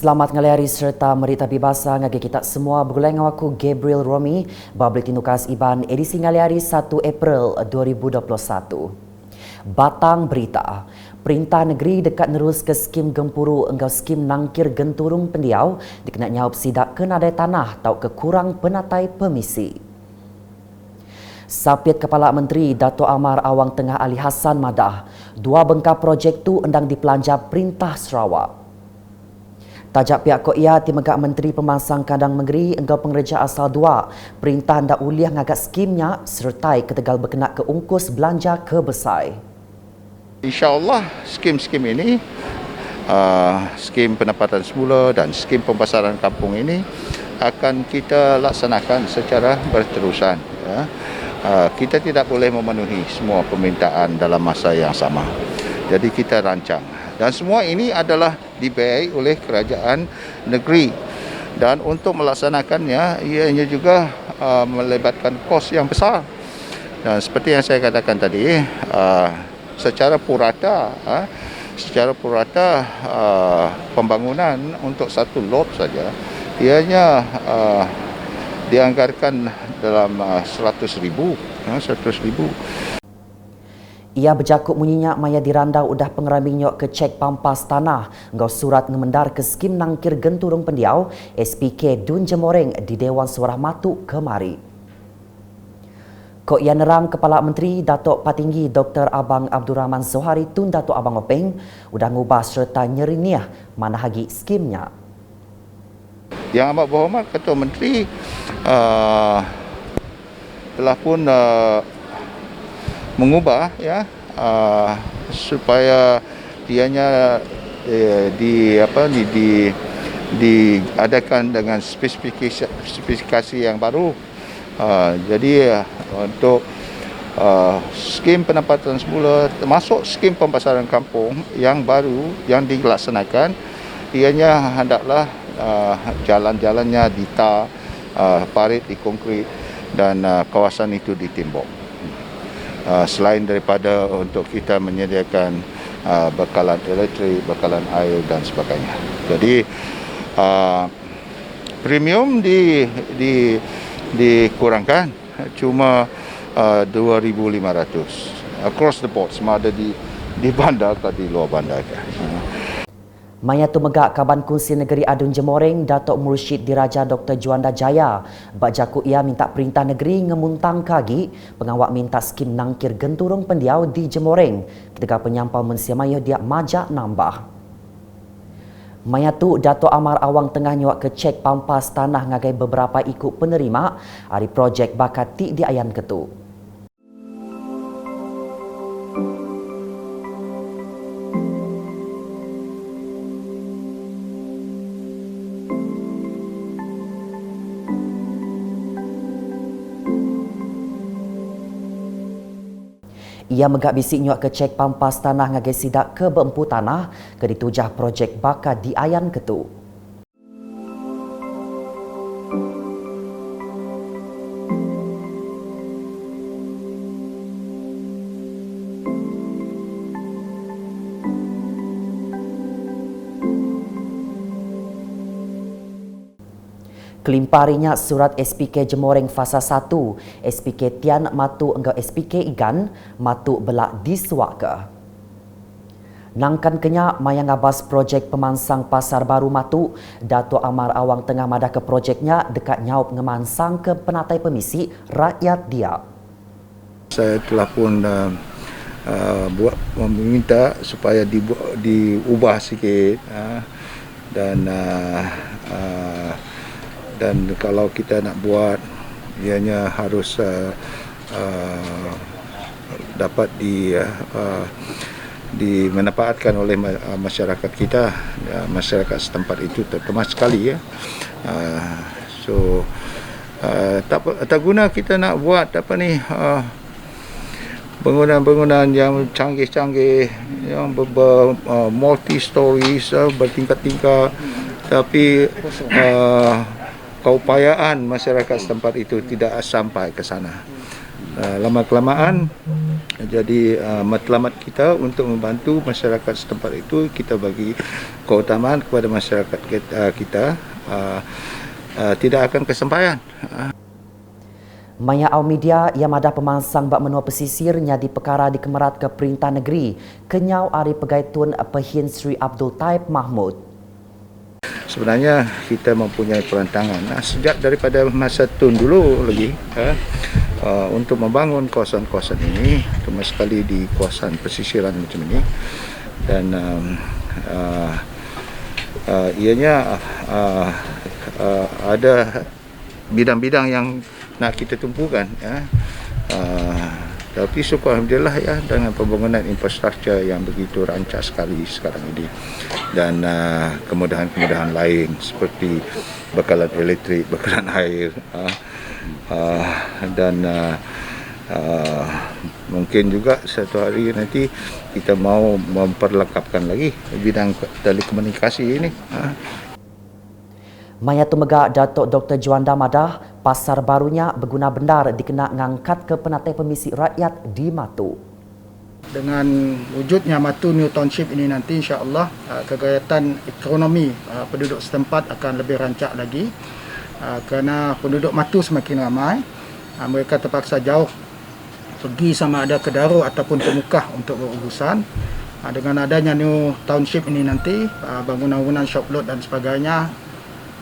Selamat ngelari serta merita bebasa ngagi kita semua bergulai dengan aku Gabriel Romi Babletin Nukas Iban edisi ngelari 1 April 2021. Batang berita. Perintah negeri dekat nerus ke skim gempuru engkau skim nangkir genturung pendiau dikenal nyawab sidak kenadai tanah tau kekurang penatai permisi. Sapiat Kepala Menteri Dato' Amar Awang Tengah Ali Hassan Madah, dua bengkar projek tu endang dipelanja Perintah Sarawak. Tajak pihak Koia Timegak Menteri Pemangsang Kandang Negeri engkau pengerja asal dua perintah hendak uliah ngagak skimnya sertai ketegal berkenaan ke ungkus belanja ke besai. InsyaAllah skim-skim ini, skim pendapatan semula dan skim pemasaran kampung ini akan kita laksanakan secara berterusan. Ya. Kita tidak boleh memenuhi semua permintaan dalam masa yang sama. Jadi kita rancang. Dan semua ini adalah dibiayai oleh kerajaan negeri. Dan untuk melaksanakannya, ianya juga melibatkan kos yang besar. Dan seperti yang saya katakan tadi, secara purata pembangunan untuk satu lot saja, ianya dianggarkan dalam 100,000. Ia berjakut munyinya maya dirandau udah pengeraminyok ke cek pampas tanah ngau surat ngemendar ke skim nangkir genturung pendiau SPK Dun Jemoreng di Dewan Suara Matu kemari. Kok ia nerang Kepala Menteri Datuk Patinggi Dr. Abang Abdul Rahman Zohari Tun Datuk Abang Openg udah ngubah serta nyeriniah mana hagi skimnya. Yang amat berhormat Ketua Menteri telah pun mengubah ya supaya dianya diadakan dengan spesifikasi yang baru. Jadi untuk skim pendapatan semula termasuk skim pemasaran kampung yang baru yang dilaksanakan, ianya hendaklah jalan-jalannya ditar, parit dikonkrit dan kawasan itu ditimbok. Selain daripada untuk kita menyediakan bekalan elektrik, bekalan air dan sebagainya. Jadi premium dikurangkan cuma 2,500 across the board, sama ada di bandar atau di luar bandar. Maya Tumegak Kaban Kunsi Negeri Adun Jemoreng Datuk Mursyid Diraja Dr. Juanda Jaya bajaku ia minta perintah negeri ngemuntang kagi pengawak minta skim nangkir genturung pendiau di Jemoreng ketika penyampau mensia maya dia majak nambah. Maya tu Dato' Amar Awang Tengah nyawak ke cek pampas tanah ngagai beberapa ikut penerima hari projek bakat ti di Ayan Ketu. Ia megak bisik nyuak ke cek pampas tanah ngagai sidak ke beempu tanah ke ditujah projek bakat di Ayan Ketu. Kelimparinya surat SPK Jemoreng Fasa 1, SPK Tian Matu engkau SPK Igan, Matu belak disuak ke. Nangkan kenya mayang abas projek pemansang pasar baru Matu, Dato' Amar Awang Tengah madah ke projeknya dekat nyawab ngemansang ke penatai permisi rakyat dia. Saya telah pun meminta supaya diubah sikit dan kalau kita nak buat, ianya harus dapat dimanfaatkan oleh masyarakat kita, masyarakat setempat itu terutama sekali ya. Tak guna kita nak buat bangunan-bangunan yang canggih-canggih, yang multi-stories, bertingkat-tingkat, tapi keupayaan masyarakat setempat itu tidak sampai ke sana. Lama-kelamaan Jadi matlamat kita untuk membantu masyarakat setempat itu, kita bagi keutamaan kepada masyarakat kita, tidak akan kesampaian. Maya au media yang ada pemangsang bak menua pesisir nyadi perkara di Kemerat ke Perintah Negeri kenyau ari pegaitun Pehin Sri Abdul Taib Mahmud. Sebenarnya kita mempunyai perancangan sejak daripada masa Tun dulu lagi untuk membangun kawasan-kawasan ini, terutama sekali di kawasan pesisiran macam ini, dan ianya ada bidang-bidang yang nak kita tumpukan, tapi syukur alhamdulillah ya, dengan pembangunan infrastruktur yang begitu rancak sekali sekarang ini, dan kemudahan-kemudahan lain seperti bekalan elektrik, bekalan air, dan mungkin juga satu hari nanti kita mau memperlengkapkan lagi bidang telekomunikasi ini. Maya tumega Datuk Dr. Juanda Madah, pasar barunya berguna benar dikena ngangkat ke penatai pemisi rakyat di Matu. Dengan wujudnya Matu New Township ini nanti insya-Allah kegiatan ekonomi penduduk setempat akan lebih rancak lagi, kerana penduduk Matu semakin ramai, mereka terpaksa jauh pergi sama ada ke Darul ataupun ke Mukah untuk berurusan. Dengan adanya New Township ini nanti, bangunan-bangunan shop load dan sebagainya,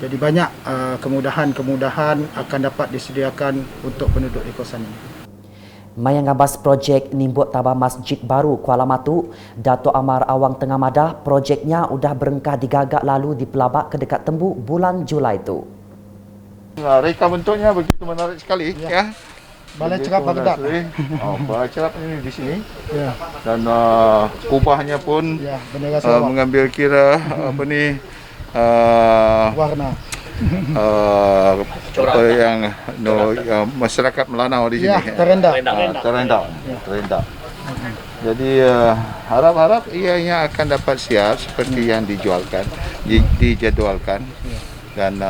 jadi banyak kemudahan-kemudahan akan dapat disediakan untuk penduduk di kawasan ini. Maya ngabas projek nimbuk tabah masjid baru Kuala Matu, Dato' Amar Awang Tengah Madah, projeknya sudah berengkah digagak lalu di Pelabak ke dekat Tembu bulan Julai itu. Reka bentuknya begitu menarik sekali ya. Balai Cerap Baghdad. Balai Cerap ini di sini. Ya. Dan kubahnya pun Ya, bendera Sarawak. mengambil kira Warna. apa yang masyarakat Melanau di sini. Ya, terendah. Terendah. Jadi harap-harap ianya akan dapat siap seperti yang dijadualkan. Dan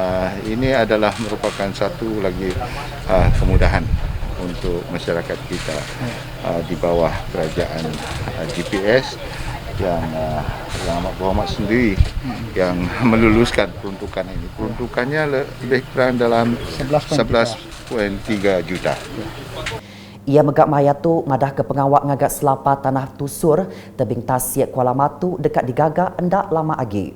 ini adalah merupakan satu lagi kemudahan untuk masyarakat kita di bawah kerajaan GPS yang Amat Berhormat sendiri yang meluluskan peruntukan ini. Peruntukannya lebih kurang dalam 11.3 juta. Ia megak Maya tu ngadah ke pengawak ngagak selapa tanah tusur tebing Tasik Kuala Matu dekat digagak endak lama lagi.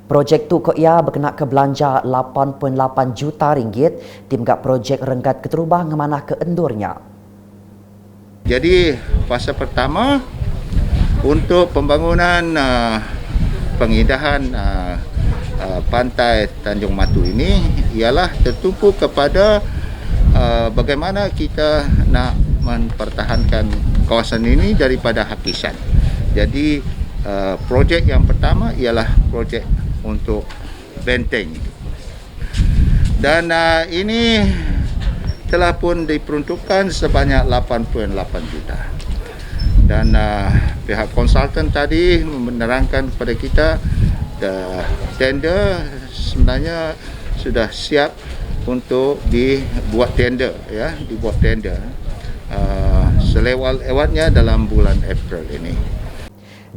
Projek tu ko ia berkena ke belanja 8.8 juta ringgit di megak projek renggat keterubah ngemanah ke endurnya. Jadi fasa pertama untuk pembangunan pengindahan pantai Tanjung Matu ini ialah tertumpu kepada bagaimana kita nak mempertahankan kawasan ini daripada hakisan. Jadi projek yang pertama ialah projek untuk benteng, dan ini telah pun diperuntukkan sebanyak 8.8 juta. Dan pihak konsultan tadi menerangkan kepada kita tender sebenarnya sudah siap untuk dibuat tender, ya, selewat-lewatnya dalam bulan April ini.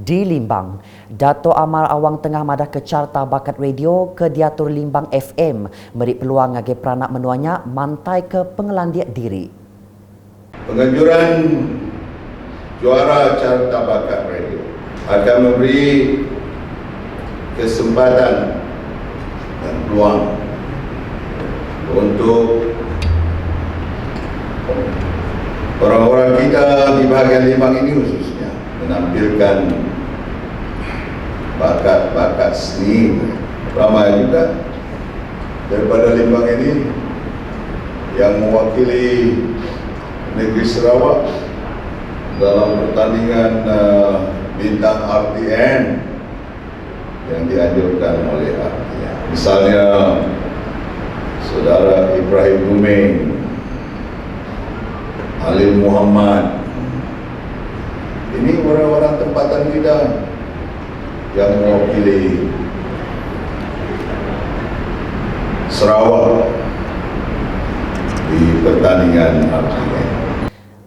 Di Limbang, Dato' Amar Awang Tengah Madah ke Carta Bakat Radio ke Diatur Limbang FM beri peluang ngage peranak menuanya mantai ke pengelandiak diri. Penganjuran juara Carta Bakat Radio akan memberi kesempatan dan peluang untuk orang-orang kita di bahagian Limbang ini khususnya menampilkan bakat-bakat seni. Ramai juga daripada Limbang ini yang mewakili negeri Sarawak dalam pertandingan bintang RTN yang dianjurkan oleh RTN. Misalnya Saudara Ibrahim Duming, Alim Muhammad. Ini orang-orang tempatan kita yang mewakili Sarawak di pertandingan RTN.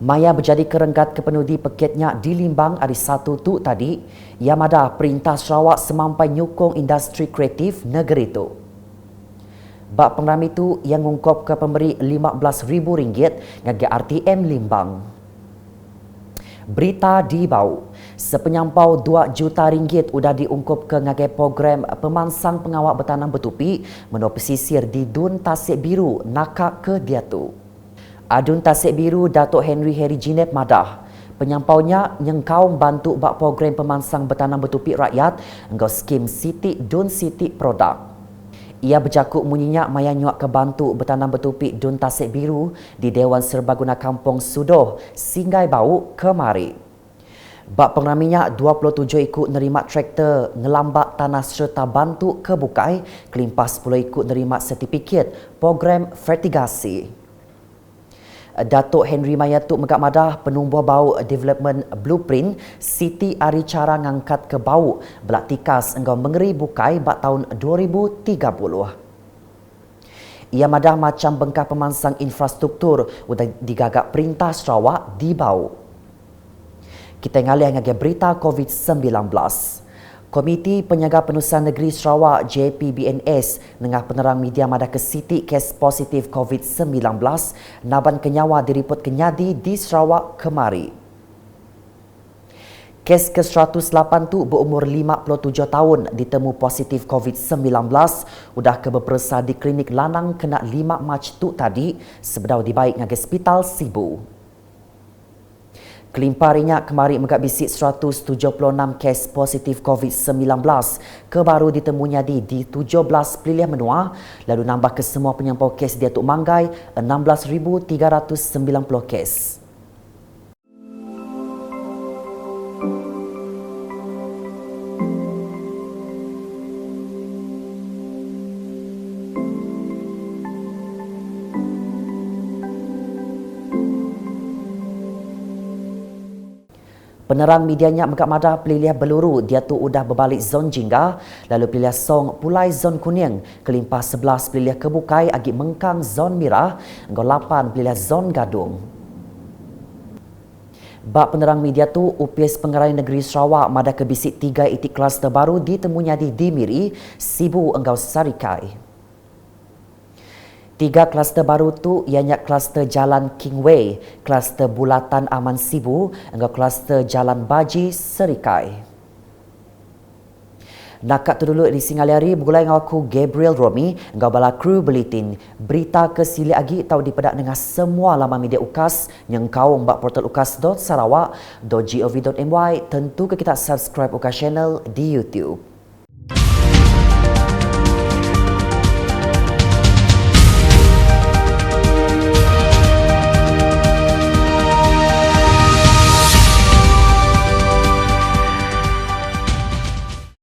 Maya berjadi kerenggat kepenudi peketnya di Limbang hari Sabtu tu tadi. Ia madah Perintah Sarawak semampai nyokong industri kreatif negeri itu. Bak pengeram itu yang mengungkap ke pemberi RM15,000 ngagi RTM Limbang. Berita di bau. Sepenyampau RM2 juta sudah diungkap ke ngagai program pemansang pengawak bertanam bertupi menua pesisir di Dun Tasik Biru nakak ke dia tu. Adun Tasik Biru Datuk Henry Jineb madah. Penyampaunya nyengkau bantu bak program pemansang bertanam bertupi rakyat engkau skim Siti Dun Siti Produk. Ia berjakuk munyinya maya nyuak ke bantu bertanam bertupi Dun Tasik Biru di Dewan Serbaguna Kampung Sudoh, Singgai Bau, kemari. Bak pengeraminya 27 ikut nerima traktor ngelambak tanah serta bantu ke Bukai, kelimpas 10 ikut nerima sertifikat program fertigasi. Datuk Henry Mayatuk megak madah penumbuh bau development blueprint Siti Ari cara ngangkat ke bau belak tikas engkau mengeri Bukai bak tahun 2030. Ia madah macam bengkah pemansang infrastruktur udah digagak Perintah Sarawak di bau. Kita ngalih ngagai berita COVID-19. Komiti Penjaga Penurusan Negeri Sarawak JPBNS nengah penerang media madah ke Siti kes positif COVID-19 naban kenyawa diripot kenyadi di Sarawak kemari. Kes ke-108 tu berumur 57 tahun ditemu positif COVID-19 udah ke berpersa di klinik lanang kena 5 Mac tu tadi sebedau dibaik ngagai hospital Sibu. Kelimparinya kemari megak bisik 176 kes positif COVID-19 kebaru ditemunya di 17 pilih menua lalu nambah ke semua penyampau kes dia Tuk Manggai 16,390 kes. Penerang medianya megak madah peliliah Beluru dia tu udah berbalik zon Jingga lalu peliliah Song pulai zon Kuning kelimpah 11 peliliah Kebukai agi Mengkang zon Merah engkau 8 peliliah zon Gadung. Bak penerang media tu UPS Pengerai Negeri Sarawak madah ke bisik 3 itik kluster baru ditemunya di Dimiri, Sibu engkau Sarikai. 3 kluster baru tu ianya kluster Jalan Kingway, kluster Bulatan Aman Sibu, engkau kluster Jalan Baji Serikai. Nakak tu dulu di Singalari bergulai dengan aku Gabriel Romi, engkau bala kru Bulletin. Berita ke sili agi tahu dipedak dengan semua laman media UKAS yang kau mbak portal ukas.sarawak.gov.my tentu ke kita subscribe UKAS channel di YouTube.